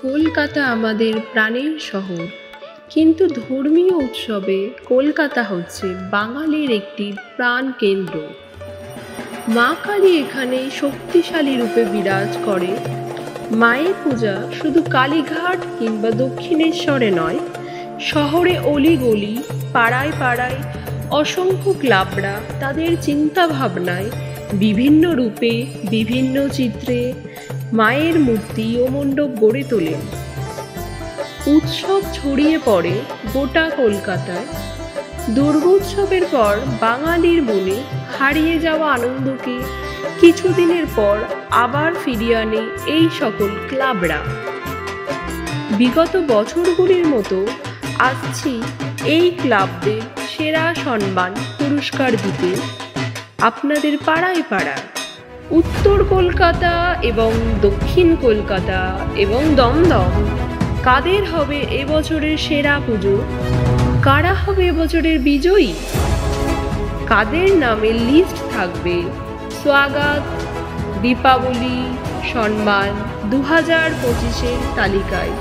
কলকাতা আমাদের প্রাণের শহর, কিন্তু ধর্মীয় উৎসবে কলকাতা হচ্ছে বাঙালির একটি প্রাণকেন্দ্র। মা কালী এখানে শক্তিশালী রূপে বিরাজ করে। মায়ের পূজা শুধু কালীঘাট কিংবা দক্ষিণেশ্বরে নয়, শহরে অলিগলি, পাড়ায় পাড়ায় অসংখ্য ক্লাবরা তাদের চিন্তা ভাবনায় বিভিন্ন রূপে, বিভিন্ন চিত্রে মায়ের মূর্তি ও মণ্ডপ গড়ে তোলেন। উৎসব ছড়িয়ে পড়ে গোটা কলকাতায়। দুর্গোৎসবের পর বাঙালির মনে হারিয়ে যাওয়া আনন্দকে কিছুদিনের পর আবার ফিরিয়ে আনে এই সকল ক্লাবরা। বিগত বছরগুলির মতো আসছি এই ক্লাবদের সেরা সম্মান পুরস্কার দিতে আপনাদের পাড়ায় পাড়ায়। উত্তর কলকাতা এবং দক্ষিণ কলকাতা এবং দমদম, কাদের হবে এবছরের সেরা পুজো? কারা হবে এবছরের বিজয়ী? কাদের নামে লিস্ট থাকবে স্বাগত দীপাবলি সম্মান 2025-এর তালিকায়?